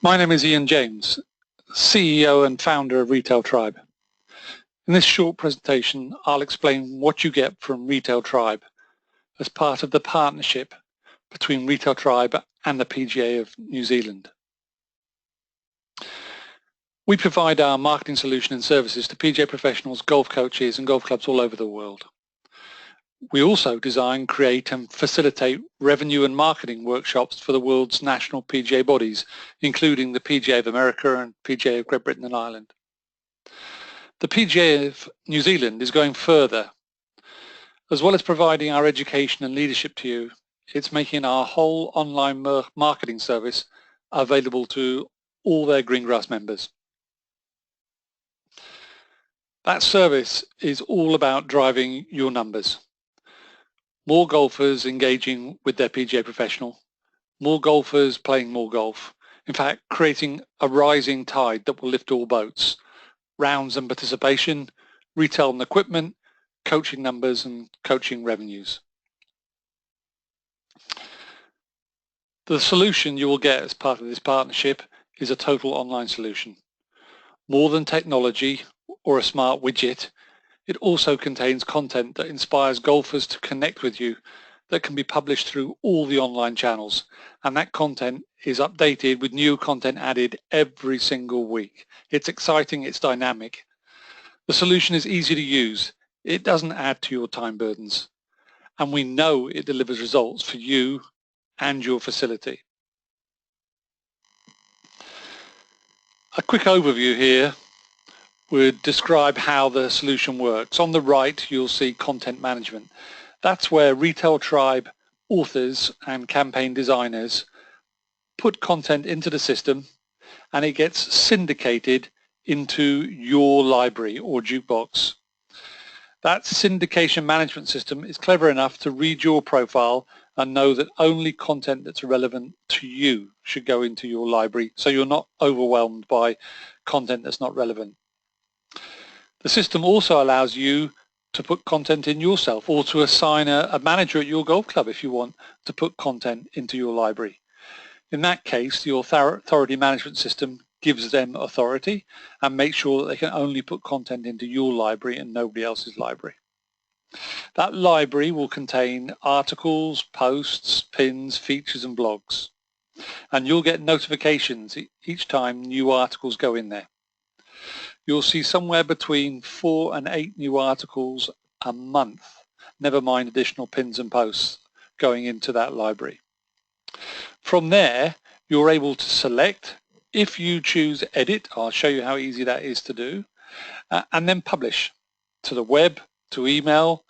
My name is Ian James, CEO and founder of RetailTribe. In this short presentation, I'll explain what you get from RetailTribe as part of the partnership between RetailTribe and the PGA of New Zealand. We provide our marketing solution and services to PGA professionals, golf coaches and golf clubs all over the world. We also design, create and facilitate revenue and marketing workshops for the world's national PGA bodies, including the PGA of America and PGA of Great Britain and Ireland. The PGA of New Zealand is going further. As well as providing our education and leadership to you, it's making our whole online marketing service available to all their Greengrass members. That service is all about driving your numbers. More golfers engaging with their PGA professional, more golfers playing more golf. In fact, creating a rising tide that will lift all boats. Rounds and participation, retail and equipment, coaching numbers and coaching revenues. The solution you will get as part of this partnership is a total online solution. More than technology or a smart widget, it also contains content that inspires golfers to connect with you that can be published through all the online channels, and that content is updated with new content added every single week. It's exciting, it's dynamic. The solution is easy to use. It doesn't add to your time burdens, and we know it delivers results for you and your facility. A quick overview here would describe how the solution works. On the right, you'll see content management. That's where RetailTribe authors and campaign designers put content into the system and it gets syndicated into your library or jukebox. That syndication management system is clever enough to read your profile and know that only content that's relevant to you should go into your library, so you're not overwhelmed by content that's not relevant. The system also allows you to put content in yourself or to assign a manager at your golf club if you want to put content into your library. In that case, the authority management system gives them authority and makes sure that they can only put content into your library and nobody else's library. That library will contain articles, posts, pins, features and blogs. And you'll get notifications each time new articles go in there. You'll see somewhere between 4 and 8 new articles a month, never mind additional pins and posts going into that library. From there, you're able to select, if you choose edit, I'll show you how easy that is to do, and then publish to the web, to email,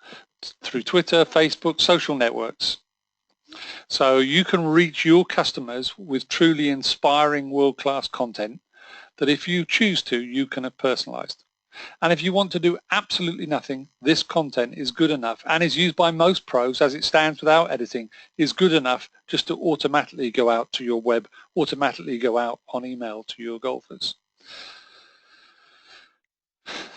through Twitter, Facebook, social networks. So you can reach your customers with truly inspiring world-class content that if you choose to, you can have personalized. And if you want to do absolutely nothing, this content is good enough and is used by most pros as it stands without editing, is good enough just to automatically go out to your web, automatically go out on email to your golfers.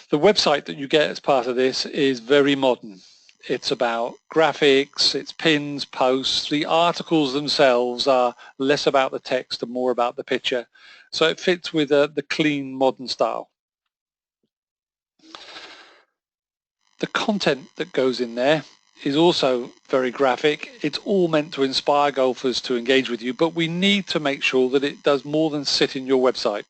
The website that you get as part of this is very modern. It's about graphics, it's pins, posts. The articles themselves are less about the text and more about the picture. So it fits with the clean modern style. The content that goes in there is also very graphic. It's all meant to inspire golfers to engage with you, but we need to make sure that it does more than sit in your website.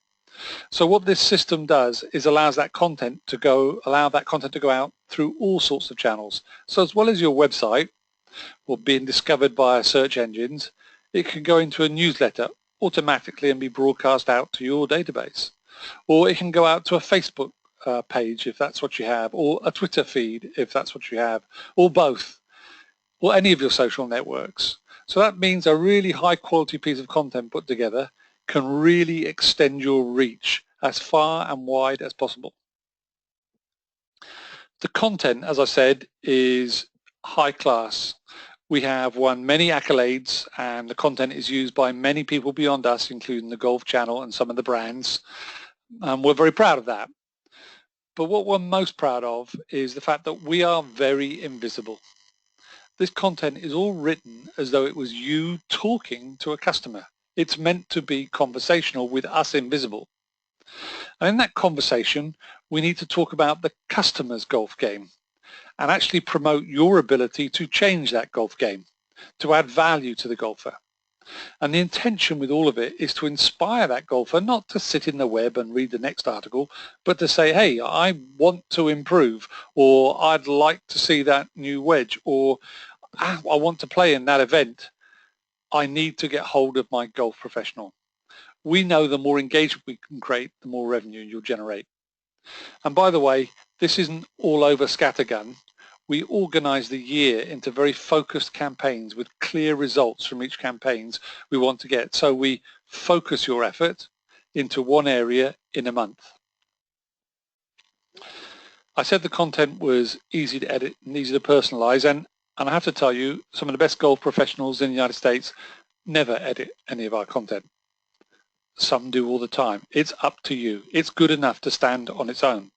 So what this system does is allow that content to go out through all sorts of channels. So as well as your website or being discovered by search engines, it can go into a newsletter automatically and be broadcast out to your database. Or it can go out to a Facebook page if that's what you have, or a Twitter feed if that's what you have, or both, or any of your social networks. So that means a really high quality piece of content put together can really extend your reach as far and wide as possible. The content, as I said, is high class. We have won many accolades and the content is used by many people beyond us, including the Golf Channel and some of the brands. We're very proud of that. But what we're most proud of is the fact that we are very invisible. This content is all written as though it was you talking to a customer. It's meant to be conversational with us invisible. And in that conversation, we need to talk about the customer's golf game and actually promote your ability to change that golf game, to add value to the golfer. And the intention with all of it is to inspire that golfer not to sit in the web and read the next article, but to say, hey, I want to improve, or I'd like to see that new wedge, or I want to play in that event. I need to get hold of my golf professional. We know the more engagement we can create, the more revenue you'll generate. And by the way, this isn't all over scattergun. We organize the year into very focused campaigns with clear results from each campaigns we want to get. So we focus your effort into one area in a month. I said the content was easy to edit and easy to personalize, and I have to tell you, some of the best golf professionals in the United States never edit any of our content. Some do all the time. It's up to you. It's good enough to stand on its own.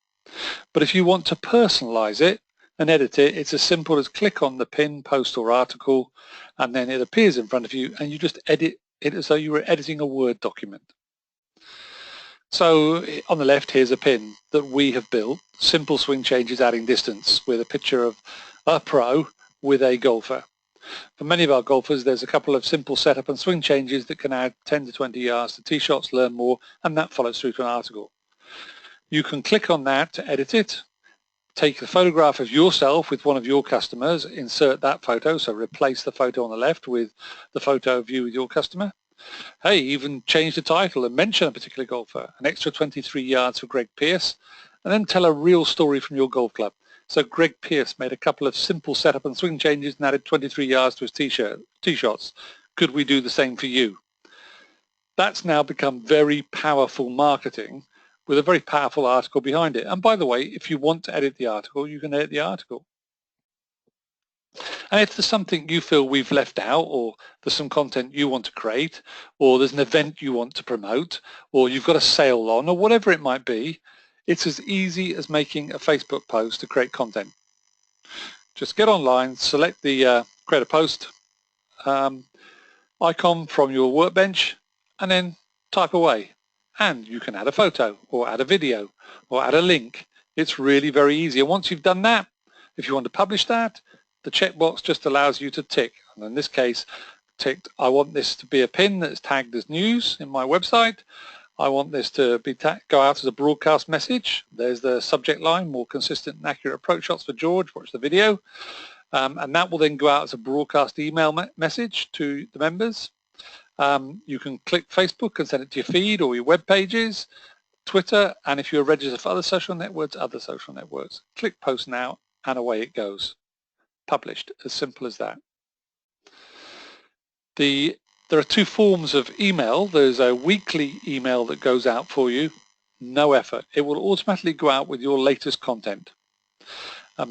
But if you want to personalize it and edit it, it's as simple as click on the pin, post or article, and then it appears in front of you and you just edit it as though you were editing a Word document. So on the left, here's a pin that we have built, simple swing changes adding distance, with a picture of a pro with a golfer. For many of our golfers, there's a couple of simple setup and swing changes that can add 10 to 20 yards to tee shots, learn more, and that follows through to an article. You can click on that to edit it, take a photograph of yourself with one of your customers, insert that photo, so replace the photo on the left with the photo of you with your customer. Hey, even change the title and mention a particular golfer, an extra 23 yards for Greg Pierce, and then tell a real story from your golf club. So Greg Pierce made a couple of simple setup and swing changes and added 23 yards to his tee shots. Could we do the same for you? That's now become very powerful marketing with a very powerful article behind it. And by the way, if you want to edit the article, you can edit the article. And if there's something you feel we've left out, or there's some content you want to create, or there's an event you want to promote, or you've got a sale on, or whatever it might be, it's as easy as making a Facebook post to create content. Just get online, select the create a post icon from your workbench, and then type away. And you can add a photo, or add a video, or add a link. It's really very easy. And once you've done that, if you want to publish that, the checkbox just allows you to tick. And in this case, ticked, I want this to be a pin that's tagged as news in my website. I want this to be go out as a broadcast message. There's the subject line, more consistent and accurate approach shots for George, watch the video. And that will then go out as a broadcast email message to the members. You can click Facebook and send it to your feed or your web pages, Twitter, and if you're registered for other social networks, Click post now and away it goes. Published, as simple as that. There are two forms of email. There's a weekly email that goes out for you, no effort. It will automatically go out with your latest content.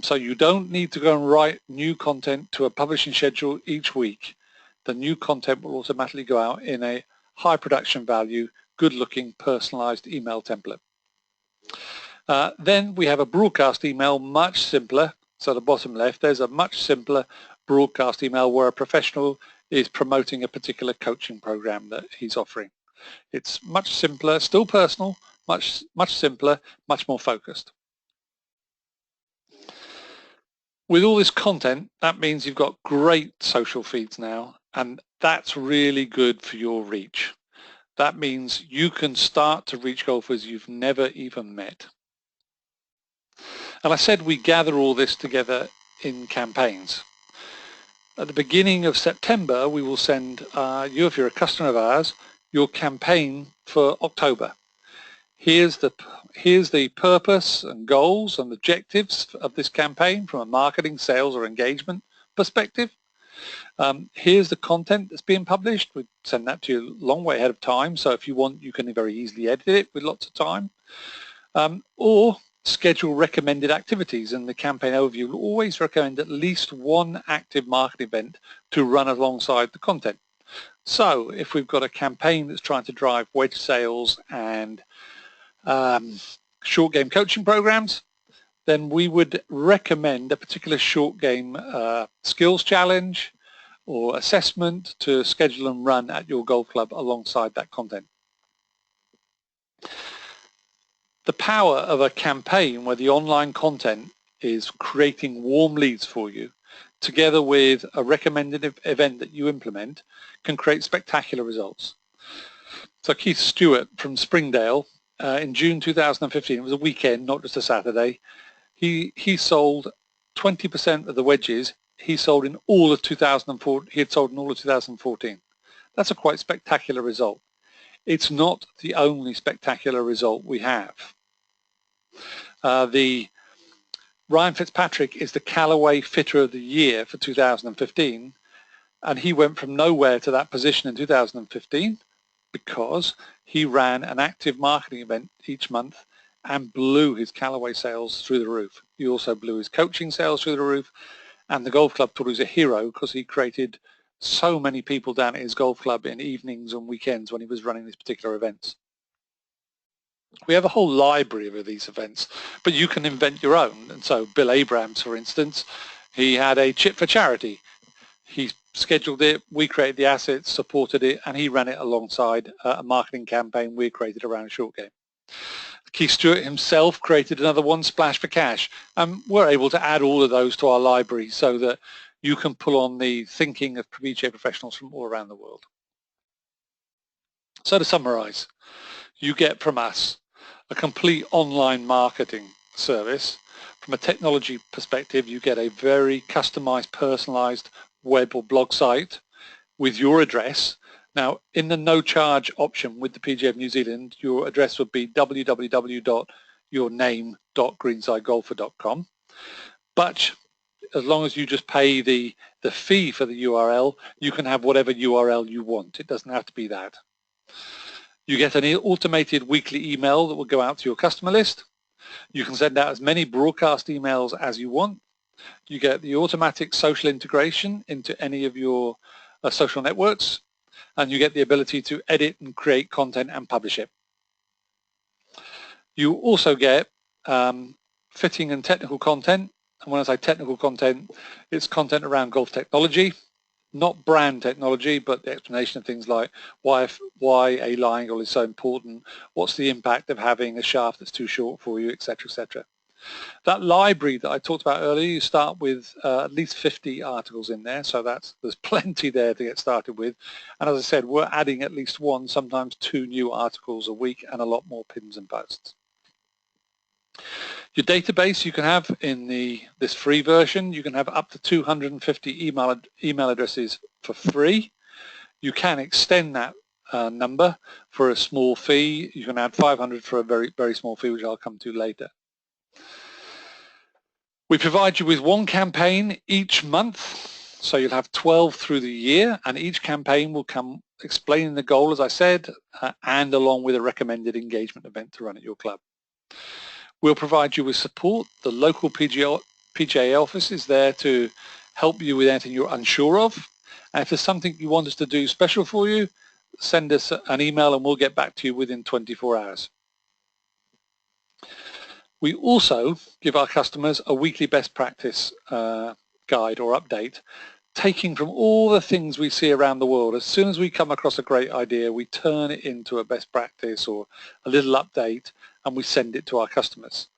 So you don't need to go and write new content to a publishing schedule each week. The new content will automatically go out in a high production value, good looking personalized email template. Then we have a broadcast email, much simpler. So the bottom left, there's a much simpler broadcast email where a professional is promoting a particular coaching program that he's offering. It's much simpler, still personal, much simpler, much more focused. With all this content, that means you've got great social feeds now, and that's really good for your reach. That means you can start to reach golfers you've never even met. And I said we gather all this together in campaigns. At the beginning of September, we will send you, if you're a customer of ours, your campaign for October. Here's the purpose and goals and objectives of this campaign from a marketing, sales, or engagement perspective. Here's the content that's being published. We send that to you a long way ahead of time, so if you want, you can very easily edit it with lots of time. Or schedule recommended activities, and the campaign overview will always recommend at least one active market event to run alongside the content. So if we've got a campaign that's trying to drive wedge sales and short game coaching programs, then we would recommend a particular short game skills challenge or assessment to schedule and run at your golf club alongside that content. The power of a campaign where the online content is creating warm leads for you, together with a recommended event that you implement, can create spectacular results. So Keith Stewart from Springdale, in June 2015, it was a weekend, not just a Saturday, he sold 20% of the wedges he sold in all of 2004. He had sold in all of 2014. That's a quite spectacular result. It's not the only spectacular result we have. The Ryan Fitzpatrick is the Callaway Fitter of the Year for 2015, and he went from nowhere to that position in 2015 because he ran an active marketing event each month and blew his Callaway sales through the roof. He also blew his coaching sales through the roof, and the golf club thought he was a hero because he created so many people down at his golf club in evenings and weekends when he was running these particular events. We have a whole library of these events, but you can invent your own. And so Bill Abrams, for instance, he had a chip for charity. He scheduled it, we created the assets, supported it, and he ran it alongside a marketing campaign we created around a short game. Keith Stewart himself created another one, Splash for Cash, and we're able to add all of those to our library so that you can pull on the thinking of PGA professionals from all around the world. So to summarize, you get from us a complete online marketing service. From a technology perspective, you get a very customized, personalized web or blog site with your address. Now, in the no charge option with the PGA of New Zealand, your address would be www.yourname.greensidegolfer.com. But as long as you just pay the fee for the URL, you can have whatever URL you want. It doesn't have to be that. You get an automated weekly email that will go out to your customer list. You can send out as many broadcast emails as you want. You get the automatic social integration into any of your social networks, and you get the ability to edit and create content and publish it. You also get fitting and technical content. And when I say technical content, it's content around golf technology, not brand technology, but the explanation of things like why a lie angle is so important, what's the impact of having a shaft that's too short for you, etc., etc. That library that I talked about earlier, you start with at least 50 articles in there, so there's plenty there to get started with. And as I said, we're adding at least one, sometimes two new articles a week and a lot more pins and posts. Your database you can have in this free version, you can have up to 250 email addresses for free. You can extend that number for a small fee. You can add 500 for a very, very small fee, which I'll come to later. We provide you with one campaign each month, so you'll have 12 through the year, and each campaign will come explaining the goal, as I said, and along with a recommended engagement event to run at your club. We'll provide you with support. The local PGA office is there to help you with anything you're unsure of. And if there's something you want us to do special for you, send us an email and we'll get back to you within 24 hours. We also give our customers a weekly best practice guide or update, taking from all the things we see around the world. As soon as we come across a great idea, we turn it into a best practice or a little update, and we send it to our customers.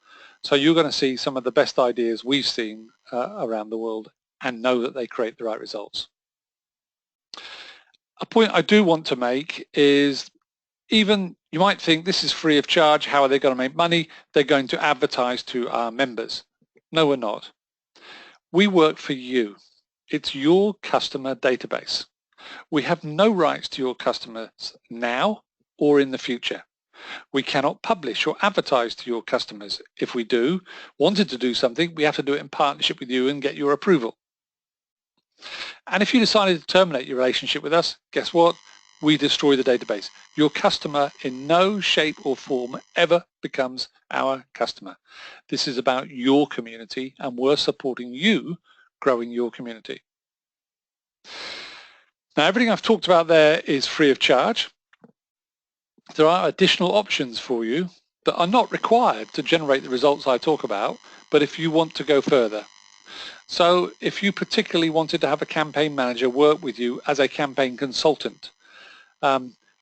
So you're going to see some of the best ideas we've seen around the world and know that they create the right results. A point I do want to make is, even you might think this is free of charge, how are they going to make money? They're going to advertise to our members. No, we're not. We work for you. It's your customer database. We have no rights to your customers now or in the future. We cannot publish or advertise to your customers. If we wanted to do something, we have to do it in partnership with you and get your approval. And if you decided to terminate your relationship with us, guess what? We destroy the database. Your customer in no shape or form ever becomes our customer. This is about your community, and we're supporting you growing your community. Now, everything I've talked about there is free of charge. There are additional options for you that are not required to generate the results I talk about, but if you want to go further, So if you particularly wanted to have a campaign manager work with you as a campaign consultant,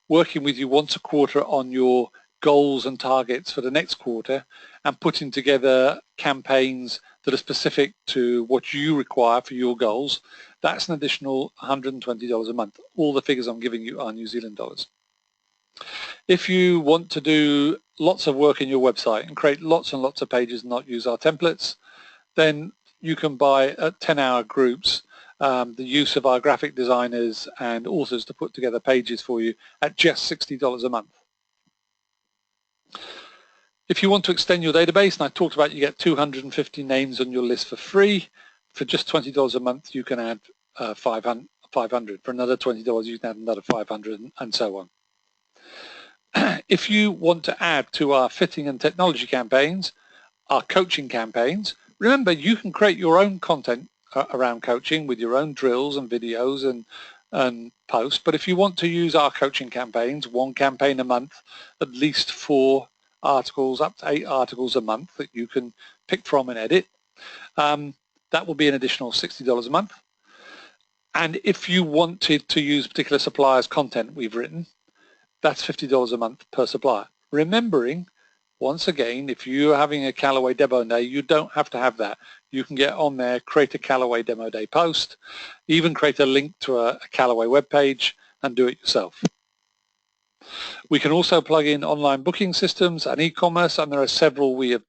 working with you once a quarter on your goals and targets for the next quarter and putting together campaigns that are specific to what you require for your goals, that's an additional $120 a month. All the figures I'm giving you are New Zealand dollars. If you want to do lots of work in your website and create lots and lots of pages and not use our templates, then you can buy at 10-hour groups the use of our graphic designers and authors to put together pages for you at just $60 a month. If you want to extend your database, and I talked about you get 250 names on your list for free, for just $20 a month you can add 500. For another $20 you can add another 500 and so on. If you want to add to our fitting and technology campaigns, our coaching campaigns, remember you can create your own content around coaching with your own drills and videos and posts, but if you want to use our coaching campaigns, one campaign a month, at least 4 articles, up to 8 articles a month that you can pick from and edit, that will be an additional $60 a month. And if you wanted to use particular suppliers' content we've written, that's $50 a month per supplier. Remembering, once again, if you're having a Callaway demo day, you don't have to have that. You can get on there, create a Callaway demo day post, even create a link to a Callaway webpage and do it yourself. We can also plug in online booking systems and e-commerce, and there are several we've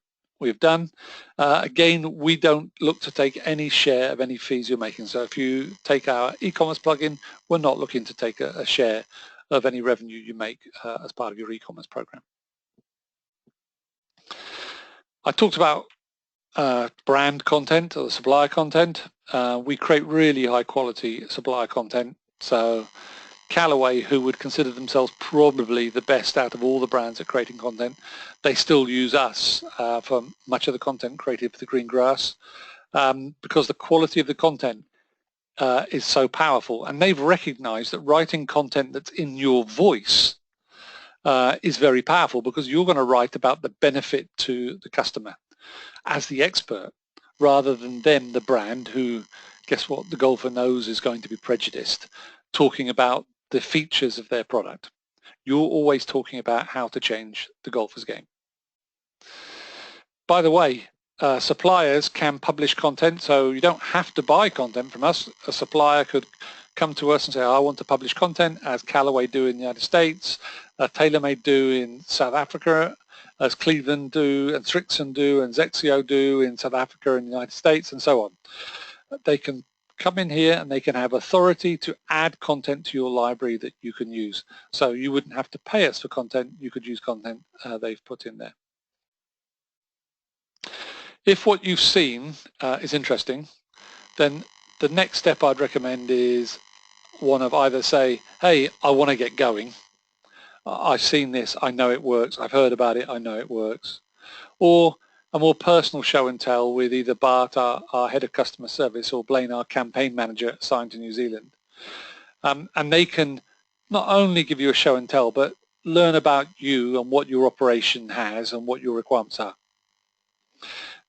done. Again, we don't look to take any share of any fees you're making. So if you take our e-commerce plugin, we're not looking to take a share of any revenue you make as part of your e-commerce program. I talked about brand content or supplier content. We create really high quality supplier content. So Callaway, who would consider themselves probably the best out of all the brands at creating content, they still use us for much of the content created for the green grass because the quality of the content is so powerful, and they've recognized that writing content that's in your voice is very powerful because you're going to write about the benefit to the customer as the expert rather than them, the brand, who, guess what, the golfer knows is going to be prejudiced, talking about the features of their product. You're always talking about how to change the golfer's game. By the way, suppliers can publish content, so you don't have to buy content from us. A supplier could come to us and say, I want to publish content as Callaway do in the United States, TaylorMade do in South Africa, as Cleveland do, and Strixon do, and Zexio do in South Africa and the United States, and so on. They can come in here and they can have authority to add content to your library that you can use. So you wouldn't have to pay us for content, you could use content they've put in there. If what you've seen is interesting, then the next step I'd recommend is one of either say, hey, I want to get going. I've seen this, I know it works, I've heard about it, I know it works. Or a more personal show and tell with either Bart, our head of customer service, or Blaine, our campaign manager assigned to New Zealand. And they can not only give you a show and tell, but learn about you and what your operation has and what your requirements are.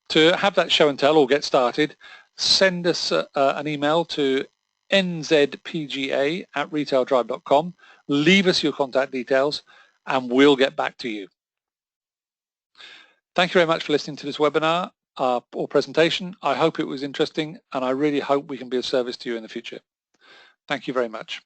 To have that show and tell or get started, send us an email to nzpga@retailtribe.com, leave us your contact details, and we'll get back to you. Thank you very much for listening to this webinar or presentation. I hope it was interesting, and I really hope we can be of service to you in the future. Thank you very much.